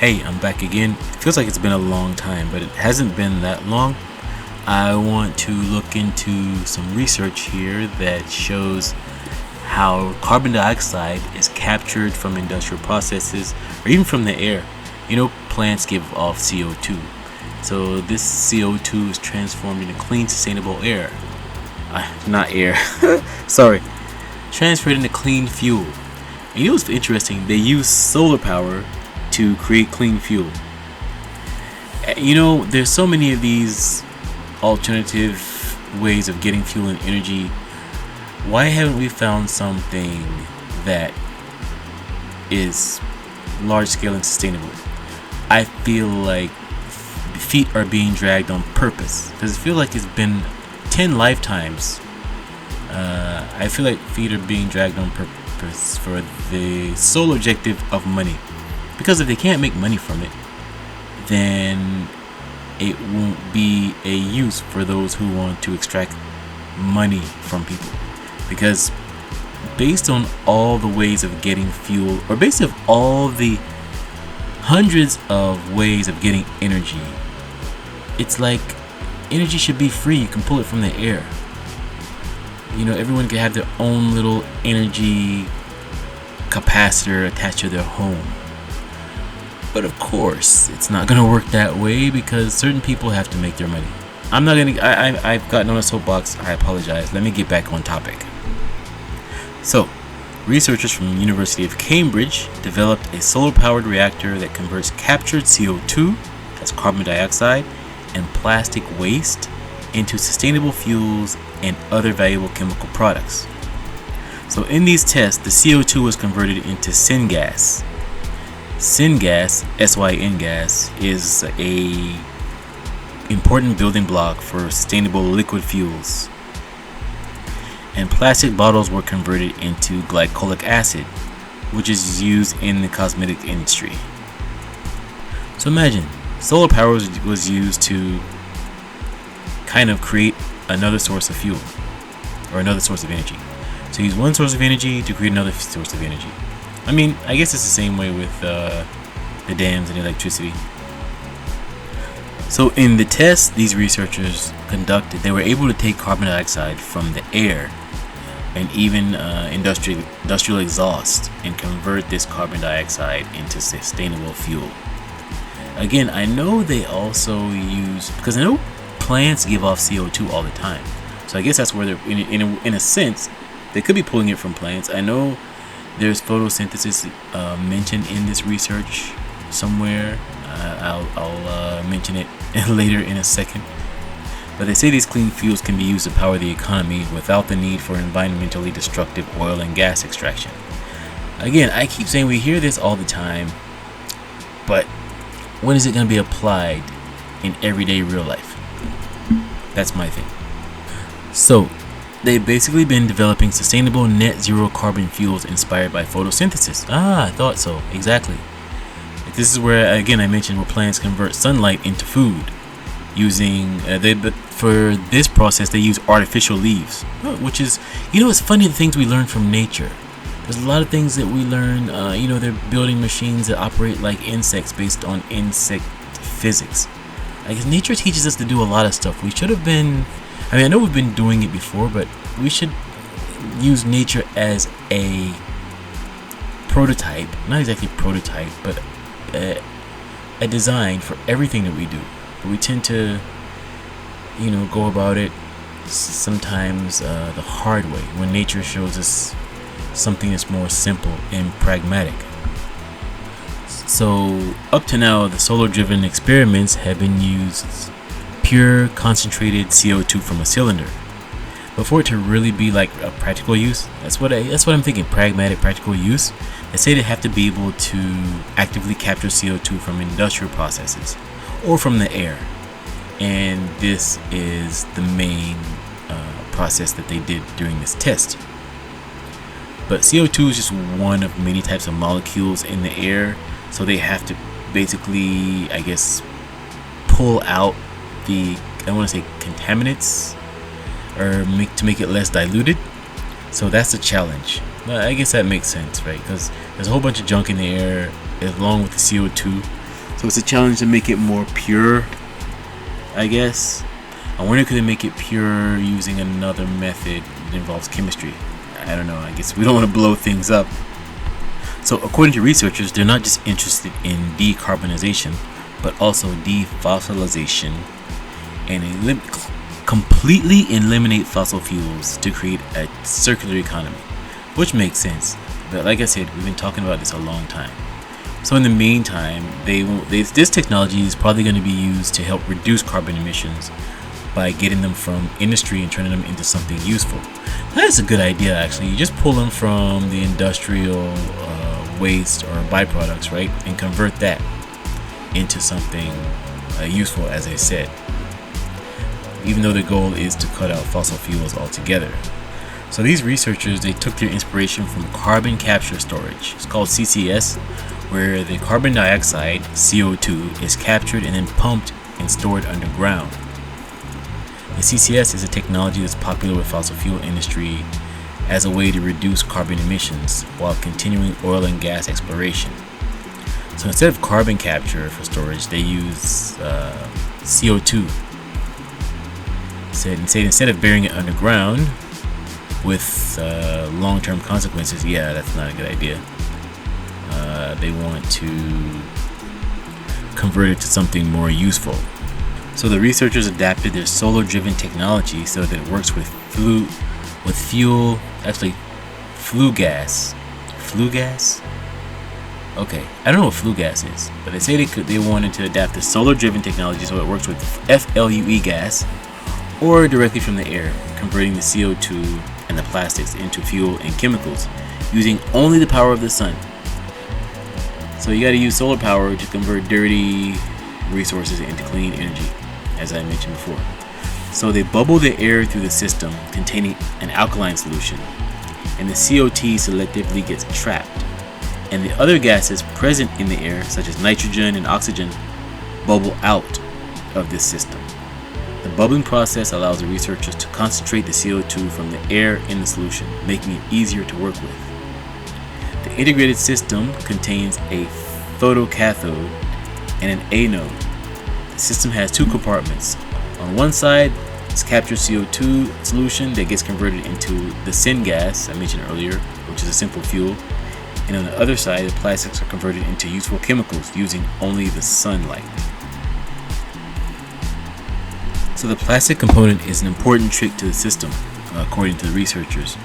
Hey, I'm back again. It feels like it's been a long time, but it hasn't been that long. I want to look into some research here that shows how carbon dioxide is captured from industrial processes or even from the air. Plants give off CO2. So this CO2 is transformed into clean, sustainable air. Not air. Sorry. Transferred into clean fuel. And what's interesting? They use solar power to create clean fuel. There's so many of these alternative ways of getting fuel and energy. Why haven't we found something that is large scale and sustainable? I feel like feet are being dragged on purpose because I feel like it's been 10 lifetimes. I feel like feet are being dragged on purpose for the sole objective of money. Because if they can't make money from it, then it won't be a use for those who want to extract money from people. Because based on all the ways of getting fuel, or based on all the hundreds of ways of getting energy, it's like energy should be free. You can pull it from the air. Everyone can have their own little energy capacitor attached to their home. But of course, it's not going to work that way because certain people have to make their money. I've gotten on a soapbox. I apologize. Let me get back on topic. So, researchers from the University of Cambridge developed a solar-powered reactor that converts captured CO2, that's carbon dioxide, and plastic waste into sustainable fuels and other valuable chemical products. So in these tests, the CO2 was converted into syngas. Syngas, S-Y-N gas, is a important building block for sustainable liquid fuels. And plastic bottles were converted into glycolic acid, which is used in the cosmetic industry. So imagine, solar power was used to kind of create another source of fuel, or another source of energy. So use one source of energy to create another source of energy. I guess it's the same way with the dams and electricity. So in the test these researchers conducted, they were able to take carbon dioxide from the air and even industrial exhaust and convert this carbon dioxide into sustainable fuel. Again, I know they also use, because I know plants give off CO2 all the time. So I guess that's where they're, in a sense, they could be pulling it from plants. I know there's photosynthesis mentioned in this research somewhere. I'll mention it later in a second. But they say these clean fuels can be used to power the economy without the need for environmentally destructive oil and gas extraction. Again, I keep saying we hear this all the time, but when is it going to be applied in everyday real life? That's my thing. So, they've basically been developing sustainable net zero carbon fuels inspired by photosynthesis. I thought so. Exactly. This is where, again, I mentioned where plants convert sunlight into food using, but for this process, they use artificial leaves, which is, it's funny the things we learn from nature. There's a lot of things that we learn, they're building machines that operate like insects based on insect physics. I guess nature teaches us to do a lot of stuff. We should have been, I know we've been doing it before, but we should use nature as a prototype, not exactly prototype, but a design for everything that we do. But we tend to, go about it sometimes the hard way, when nature shows us something that's more simple and pragmatic. So up to now, the solar-driven experiments have been used pure concentrated CO2 from a cylinder. But for it to really be like a practical use, that's what I'm thinking, pragmatic practical use. They say they have to be able to actively capture CO2 from industrial processes or from the air. And this is the main process that they did during this test. But CO2 is just one of many types of molecules in the air. So they have to basically, I guess, pull out the, I want to say, contaminants, or to make it less diluted. So that's a challenge. I guess that makes sense, right? Because there's a whole bunch of junk in the air along with the CO2. So it's a challenge to make it more pure, I guess. I wonder, could they make it pure using another method that involves chemistry? I don't know. I guess we don't want to blow things up. So according to researchers, they're not just interested in decarbonization, but also defossilization, and completely eliminate fossil fuels to create a circular economy, which makes sense. But like I said, we've been talking about this a long time. So in the meantime, this technology is probably going to be used to help reduce carbon emissions by getting them from industry and turning them into something useful. That's a good idea, actually. You just pull them from the industrial waste or byproducts, right, and convert that into something useful, as I said. Even though the goal is to cut out fossil fuels altogether. So these researchers, they took their inspiration from carbon capture storage. It's called CCS, where the carbon dioxide, CO2, is captured and then pumped and stored underground. The CCS is a technology that's popular with fossil fuel industry as a way to reduce carbon emissions while continuing oil and gas exploration. So instead of carbon capture for storage, they use CO2. Instead of burying it underground with long-term consequences, yeah, that's not a good idea. They want to convert it to something more useful. So the researchers adapted their solar-driven technology so that it works with flue gas. Flue gas? Okay, I don't know what flue gas is, but they say they wanted to adapt the solar-driven technology so it works with FLUE gas, or directly from the air, converting the CO2 and the plastics into fuel and chemicals using only the power of the sun. So you got to use solar power to convert dirty resources into clean energy, as I mentioned before. So they bubble the air through the system containing an alkaline solution, and the CO2 selectively gets trapped, and the other gases present in the air, such as nitrogen and oxygen, bubble out of this system. The bubbling process allows the researchers to concentrate the CO2 from the air in the solution, making it easier to work with. The integrated system contains a photocathode and an anode. The system has two compartments. On one side, it's captured CO2 solution that gets converted into the syngas I mentioned earlier, which is a simple fuel. And on the other side, the plastics are converted into useful chemicals using only the sunlight. So the plastic component is an important trick to the system, according to the researchers.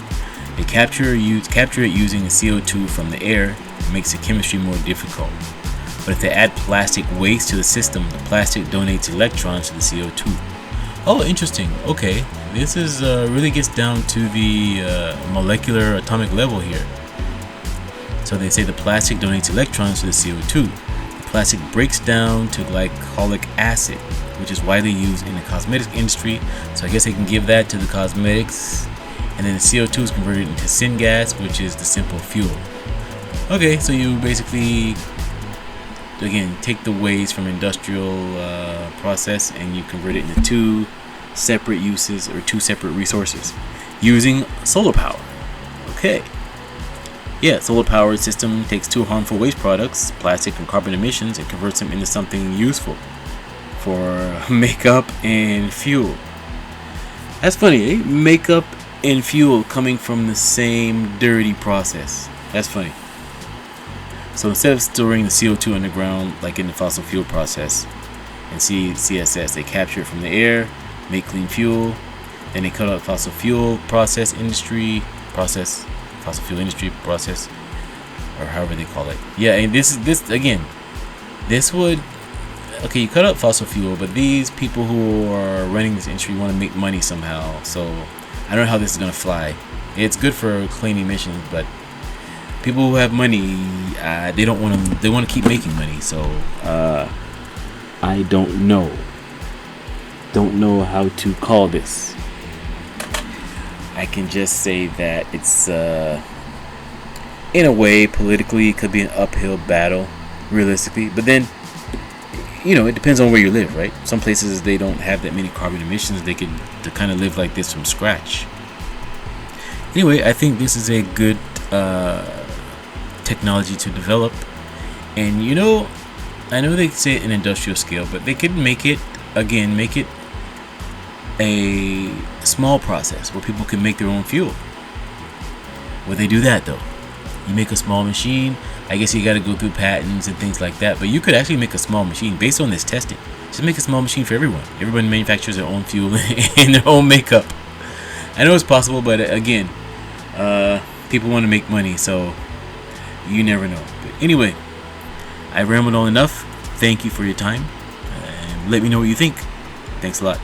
They capture it using the CO2 from the air, and makes the chemistry more difficult. But if they add plastic waste to the system, the plastic donates electrons to the CO2. Oh, interesting. Okay, this is really gets down to the molecular atomic level here. So they say the plastic donates electrons to the CO2. The plastic breaks down to glycolic acid, which is widely used in the cosmetics industry. So I guess they can give that to the cosmetics. And then the CO2 is converted into syngas, which is the simple fuel. Okay, so you basically, again, take the waste from industrial process and you convert it into two separate uses or two separate resources using solar power. Okay. Yeah, solar powered system takes two harmful waste products, plastic and carbon emissions, and converts them into something useful for makeup and fuel. That's funny, eh? Makeup and fuel coming from the same dirty process. That's funny. So instead of storing the CO2 underground like in the fossil fuel process and CSS, they capture it from the air, make clean fuel, then they cut out fossil fuel industry process, or however they call it. Yeah, and this would, okay, you cut out fossil fuel, but these people who are running this industry want to make money somehow. So I don't know how this is gonna fly. It's good for clean emissions, but people who have money, they want to keep making money. So I don't know how to call this. I can just say that it's in a way politically it could be an uphill battle, realistically. But then, it depends on where you live, right? Some places they don't have that many carbon emissions. They could kind of live like this from scratch. Anyway, I think this is a good technology to develop, and I know they say an industrial scale, but they could make it, again, make it a small process where people can make their own fuel. Would they do that though? You make a small machine. I guess you got to go through patents and things like that, but you could actually make a small machine based on this testing. Just make a small machine for everyone. Everyone manufactures their own fuel and their own makeup. I know it's possible, but again, people want to make money, so you never know. But anyway, I rambled on enough. Thank you for your time. Let me know what you think. Thanks a lot.